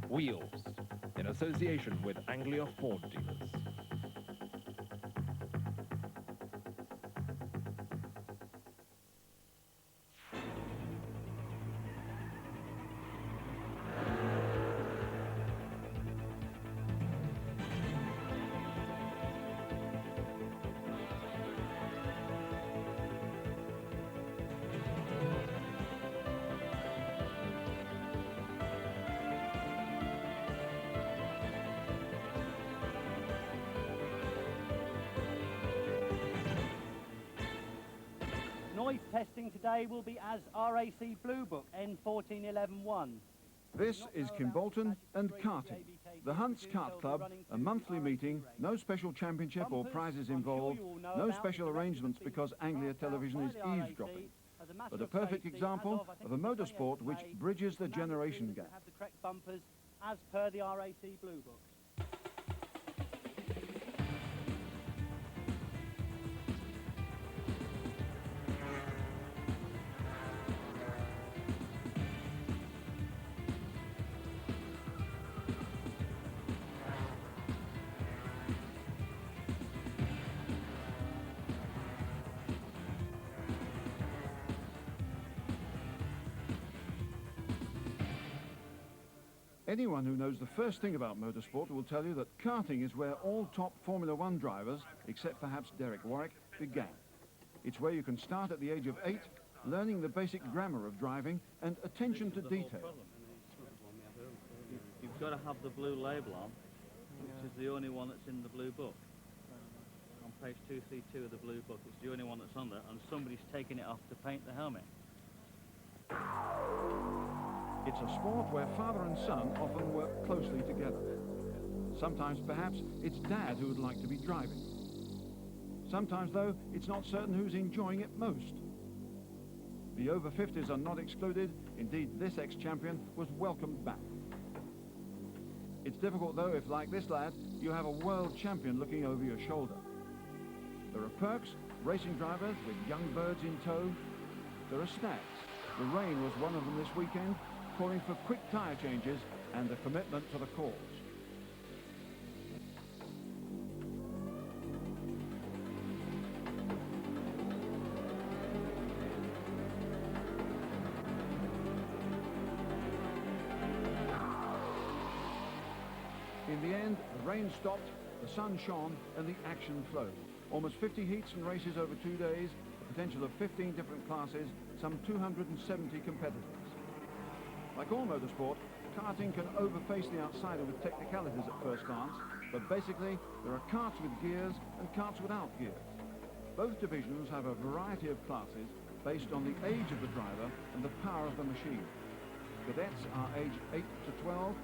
Wheels, in association with Anglia Ford dealers. Noise testing today will be as RAC Blue Book N14111. This is Kimbolton and karting. The Hunts Kart Club, a monthly meeting, no special championship or prizes involved, no special arrangements because Anglia television is eavesdropping, but a perfect example of a motorsport which bridges the generation gap. Have the correct bumpers as per the RAC Blue Book. Anyone who knows the first thing about motorsport will tell you that karting is where all top Formula One drivers, except perhaps Derek Warwick, began. It's where you can start at the age of 8, learning the basic grammar of driving and attention to detail. You've got to have the blue label on, which is the only one that's in the blue book. On page 232 of the blue book, it's the only one that's on there, and somebody's taken it off to paint the helmet. It's a sport where father and son often work closely together. Sometimes, perhaps, it's dad who would like to be driving. Sometimes, though, it's not certain who's enjoying it most. The over 50s are not excluded. Indeed, this ex-champion was welcomed back. It's difficult, though, if, like this lad, you have a world champion looking over your shoulder. There are perks, racing drivers with young birds in tow. There are snacks. The rain was one of them this weekend, calling for quick tyre changes and a commitment to the cause. In the end, the rain stopped, the sun shone, and the action flowed. Almost 50 heats and races over 2 days, a potential of 15 different classes, some 270 competitors. Like all motorsport, karting can overface the outsider with technicalities at first glance, but basically there are karts with gears and karts without gears. Both divisions have a variety of classes based on the age of the driver and the power of the machine. Cadets are aged 8 to 12.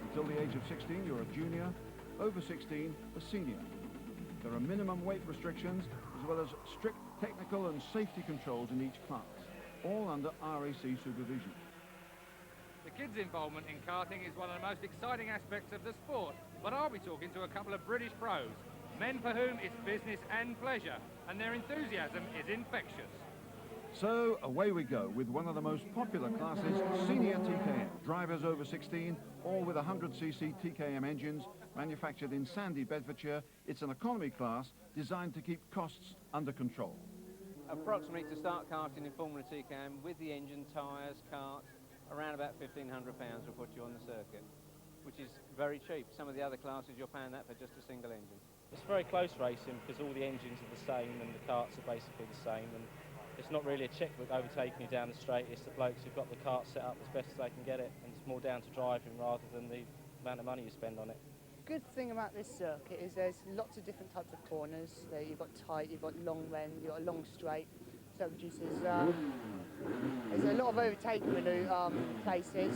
Until the age of 16, you're a junior. Over 16, a senior. There are minimum weight restrictions as well as strict technical and safety controls in each class, all under RAC supervision. The kids' involvement in karting is one of the most exciting aspects of the sport, but I'll be talking to a couple of British pros, men for whom it's business and pleasure, and their enthusiasm is infectious. So away we go with one of the most popular classes, Senior TKM. Drivers over 16, all with 100cc TKM engines, manufactured in Sandy, Bedfordshire. It's an economy class designed to keep costs under control. Approximately to start karting in Formula TKM with the engine, tyres, kart, around about £1,500 will put you on the circuit, which is very cheap. Some of the other classes you're paying that for just a single engine. It's very close racing because all the engines are the same and the karts are basically the same, and it's not really a checkbook overtaking you down the straight. It's the blokes who've got the kart set up as best as they can get it, and it's more down to driving rather than the amount of money you spend on it. Good thing about this circuit is there's lots of different types of corners. There you've got tight, you've got long bend, you've got a long straight. So it reduces, there's a lot of overtaking places,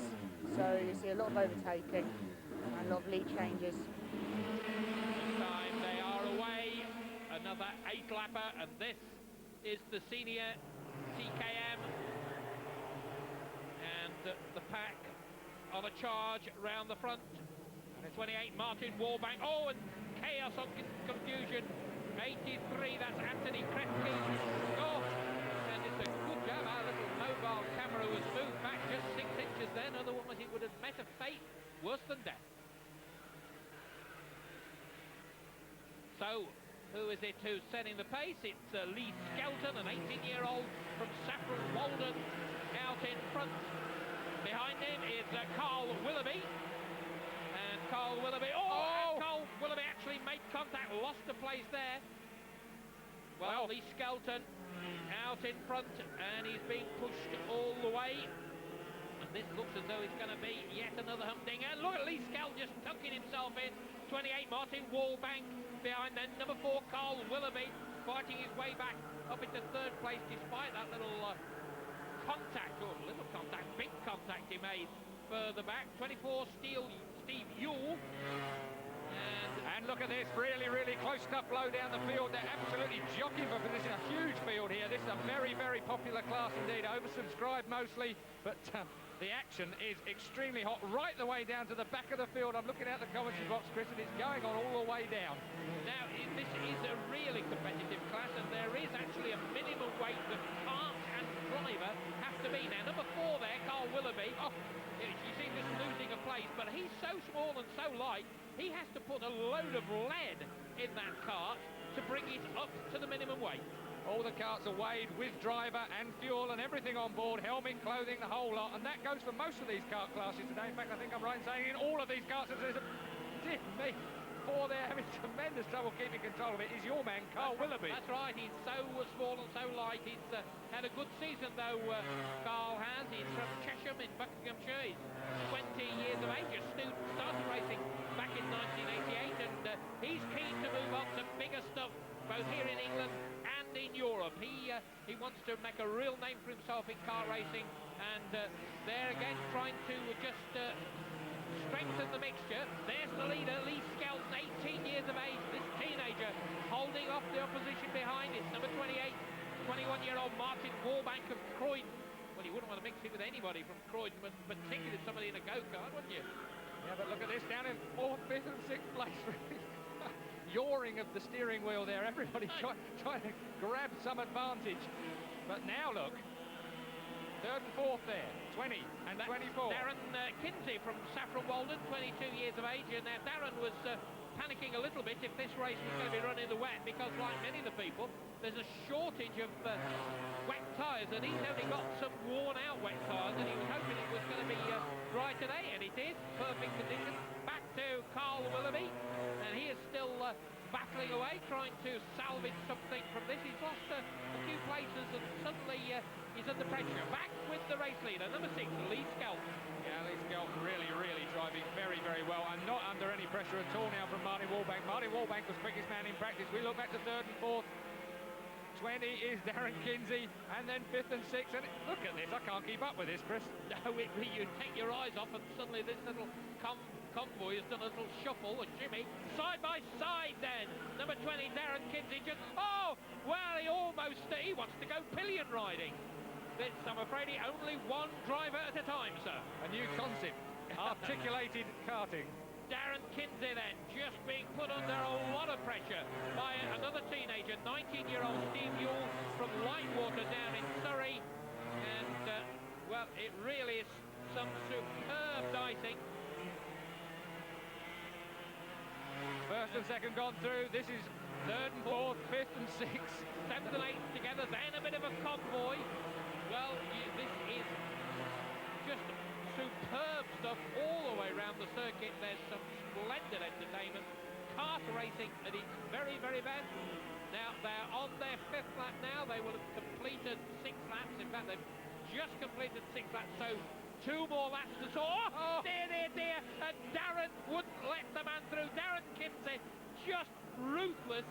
so you see a lot of overtaking and a lot of lead changes. This time they are away, another 8-lapper, and this is the Senior TKM, and the pack on a charge round the front. And 28 Martin Warbank, oh, and chaos on confusion. 83, that's Anthony Kretke. Oh, and it's a good job. Our little mobile camera was moved back just 6 inches then, otherwise it would have met a fate worse than death. So, who is it who's setting the pace? It's Lee Skelton, an 18-year-old from Saffron Walden, out in front. Behind him is Carl Willoughby. And Carl Willoughby, and Carl Willoughby actually made contact, lost the place there. Well, Lee Skelton out in front, and he's being pushed all the way. And this looks as though it's going to be yet another humdinger. Look at Lee Skelton just tucking himself in. 28, Martin Wallbank behind, then number 4, Carl Willoughby, fighting his way back up into 3rd place despite that little big contact he made further back. 24, Steve Yule. And look at this, really, really close stuff low down the field. They're absolutely jockeying for position. A huge field here. This is a very, very popular class indeed. Oversubscribed mostly, but the action is extremely hot right the way down to the back of the field. I'm looking at the commentary box, Chris, and it's going on all the way down. Now, this is a really competitive class, and there is actually a minimum weight that cart and driver have to be. Now, number 4 there, Carl Willoughby. You see just losing a place, but he's so small and so light, he has to put a load of lead in that cart to bring it up to the minimum weight. All the carts are weighed with driver and fuel and everything on board, helmet, clothing, the whole lot, and that goes for most of these kart classes today. In fact, I think I'm right in saying in all of these karts, there's a... Dear me, poor, they're having tremendous trouble keeping control of it. Is your man, Carl Willoughby. That's right, he's so small and so light. He's had a good season, though, Carl has. He's from Chesham in Buckinghamshire. He's 20 years of age, a student, started racing back in 1988, and he's keen to move on to bigger stuff, both here in England and in Europe. He wants to make a real name for himself in car racing, and there again trying to just strengthen the mixture. There's the leader, Lee Skelton, 18 years of age, this teenager, holding off the opposition behind. It's number 28, 21-year-old Martin Wallbank of Croydon. Well, you wouldn't want to mix it with anybody from Croydon, but particularly somebody in a go-kart, wouldn't you? Yeah, but look at this, down in 4th, 5th and 6th place, really. Yawing of the steering wheel there, everybody trying to grab some advantage. But now look, 3rd and 4th there, 20 and 24. Darren Kinsey from Saffron Walden, 22 years of age, and now Darren was panicking a little bit if this race was going to be run in the wet, because like many of the people, there's a shortage of wet tyres, and he's only got some worn-out wet tyres, and he was hoping it was going to be dry today, and it is. Perfect conditions. Back to Carl Willoughby, and he is still battling away, trying to salvage something from this. He's lost a few places, and suddenly he's under pressure. Back with the race leader, number 6, Lee Skelton. Yeah, Lee Skelton really, really driving very, very well, and not under any pressure at all now from Martin Wallbank. Martin Wallbank was quickest man in practice. We look back to 3rd and 4th. 20 is Darren Kinsey, and then 5th and 6th. And look at this, I can't keep up with this, Chris. No, you take your eyes off, and suddenly this little convoy has done a little shuffle, a shimmy, side by side then. Number 20, Darren Kinsey, just, he wants to go pillion riding. This, I'm afraid, only one driver at a time, sir. A new concept, articulated karting. Darren Kinsey then, just being put under a lot of pressure by another teenager, 19-year-old Steve Yule from Lightwater down in Surrey. And, well, it really is some superb dicing. 1st and 2nd gone through. This is 3rd and 4th, 5th and 6th. 7th and 8th together, then a bit of a convoy. Well, this is just superb stuff all the way around the circuit. There's some splendid entertainment. Kart racing at its very, very best. Now, they're on their 5th lap now. They will have completed 6 laps. In fact, they've just completed 6 laps, so 2 more laps to sort. Oh, dear, dear, dear. And Darren wouldn't let the man through. Darren Kinsey, just ruthless.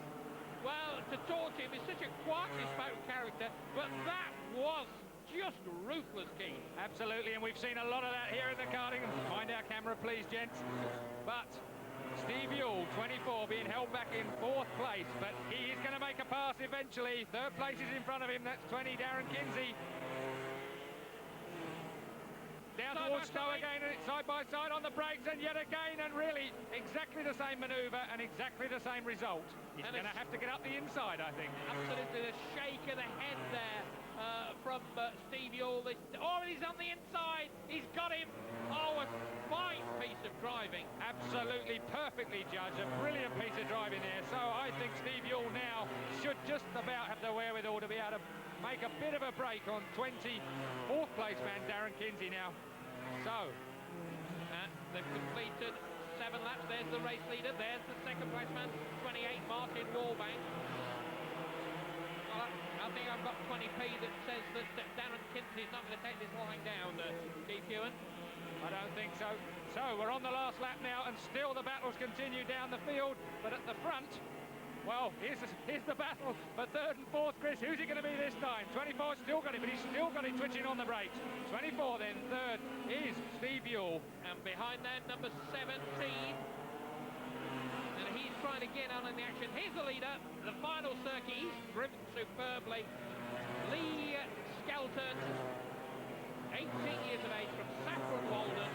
Well, to torch him is such a quietly spoken character, but that was just ruthless, Keith. Absolutely, and we've seen a lot of that here in the karting. Find our camera, please, gents. But Steve Yule, 24, being held back in 4th place, but he is going to make a pass eventually. 3rd place is in front of him. That's 20, Darren Kinsey. Down towards Stowe again, and it's side by side on the brakes, and yet again, and really exactly the same manoeuvre and exactly the same result. He's going to have to get up the inside, I think. Absolutely, the shake of the head there from Steve Yule. Oh, he's on the inside. He's got him. Oh, a fine piece of driving. Absolutely perfectly judged. A brilliant piece of driving there. So I think Steve Yule now should just about have the wherewithal to be able to make a bit of a break on 24th place man Darren Kinsey now. So they've completed 7 laps. There's the race leader. There's the second place man, 28 Martin Wallbank. Well, I think I've got 20p that says that Darren Kinsey is not going to take this line down, Keith Ewan. I don't think so. So we're on the last lap now, and still the battles continue down the field. But at the front, well, here's the battle for 3rd and 4th, Chris. Who's it going to be this time? 24 still got it, but he's still got it twitching on the brakes. 24 then, 3rd is Steve Yule. And behind that, number 17. And he's trying to get on in the action. Here's the leader, the final circuit. He's driven superbly. Lee Skelton, 18 years of age, from Saffron Walden.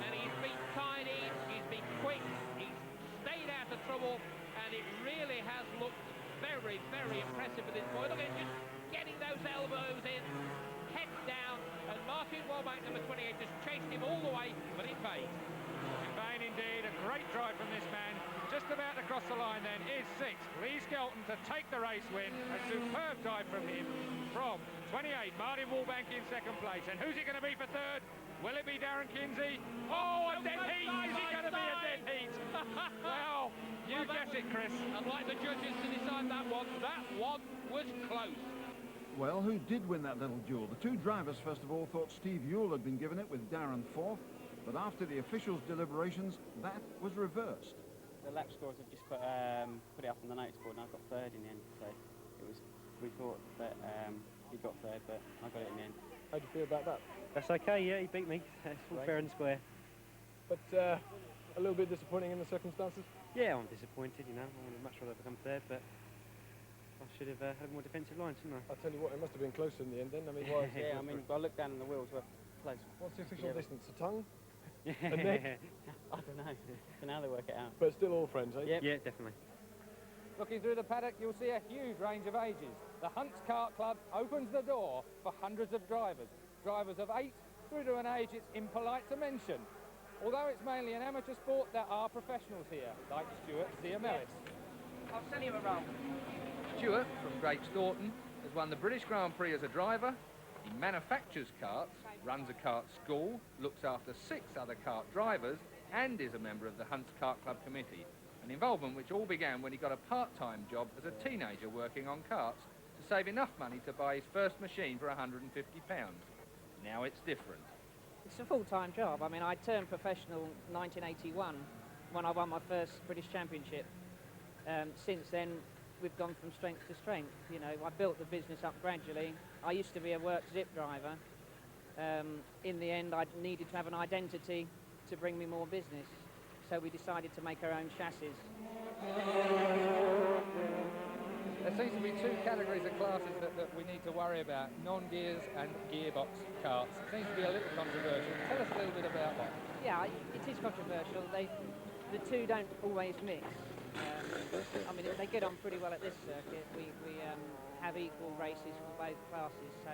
And he's been tidy, he's been quick, he's stayed out of trouble. And it really has looked very, very impressive for this boy. Look at him just getting those elbows in, head down, and Martin Wallbank, number 28, just chased him all the way, but in vain. In vain indeed, a great drive from this man. Just about to cross the line then is 6th, Lee Skelton, to take the race win. A superb drive from him. From 28, Martin Wallbank in 2nd place. And who's it going to be for 3rd? Will it be Darren Kinsey? Oh, a dead heat! Is it going to be a dead heat? Well, you guess it, Chris. I'd like the judges to decide that one. That one was close. Well, who did win that little duel? The two drivers, first of all, thought Steve Yule had been given it, with Darren 4th. But after the officials' deliberations, that was reversed. The lap scores have just put it up on the notice board, and I got 3rd in the end. So we thought that he got 3rd, but I got it in the end. How do you feel about that? That's okay, yeah, he beat me. It's all fair and square. But a little bit disappointing in the circumstances? Yeah, I'm disappointed, you know. I would much rather become 3rd, but I should have had more defensive lines, shouldn't I? I'll tell you what, it must have been closer in the end then. I mean, yeah, I mean, I looked down and the wheels were close. What's the official distance? A tongue? A neck? I don't know. So now they work it out. But still all friends, eh? Yep. Yeah, definitely. Looking through the paddock, you'll see a huge range of ages. The Hunts Kart Club opens the door for hundreds of drivers. Drivers of 8 through to an age it's impolite to mention. Although it's mainly an amateur sport, there are professionals here, like Stuart Ziamelis. I'll send you a roll. Stuart, from Great Staughton, has won the British Grand Prix as a driver. He manufactures karts, runs a kart school, looks after 6 other kart drivers, and is a member of the Hunts Kart Club committee. An involvement which all began when he got a part-time job as a teenager working on karts to save enough money to buy his first machine for £150. Now it's different. It's a full-time job. I mean, I turned professional in 1981 when I won my first British Championship. Since then, we've gone from strength to strength. You know, I built the business up gradually. I used to be a work zip driver. In the end, I needed to have an identity to bring me more business. So we decided to make our own chassis. There seems to be 2 categories of classes that we need to worry about, non-gears and gearbox karts. It seems to be a little controversial. Tell us a little bit about that. Yeah, it is controversial. The two don't always mix. I mean, they get on pretty well at this circuit. We have equal races for both classes. So,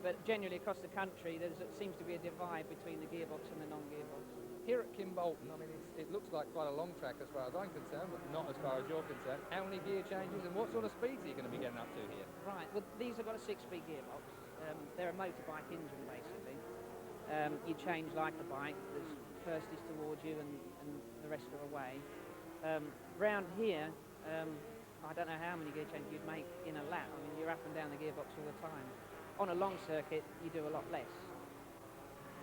but generally across the country, there seems to be a divide between the gearbox and the non-gearbox. Here at Kimbolton, I mean, it looks like quite a long track as far as I'm concerned, but not as far as you're concerned. How many gear changes and what sort of speeds are you going to be getting up to here? Right, well, these have got a 6-speed gearbox. They're a motorbike engine, basically. You change like a bike. The first is towards you and the rest are away. Round here, I don't know how many gear changes you'd make in a lap. I mean, you're up and down the gearbox all the time. On a long circuit, you do a lot less.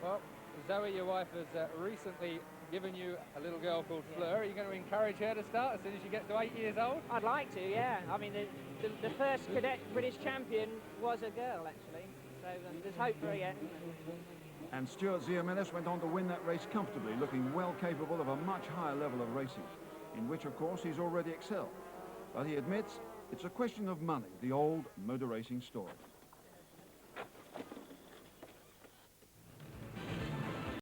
Well, Zoe, your wife, has recently given you a little girl called Fleur. Are you going to encourage her to start as soon as she gets to 8 years old? I'd like to, yeah. I mean, the first cadet British champion was a girl, actually. So there's hope for her yet. And Stuart Ziamelis went on to win that race comfortably, looking well capable of a much higher level of racing, in which, of course, he's already excelled. But he admits it's a question of money, the old motor racing story.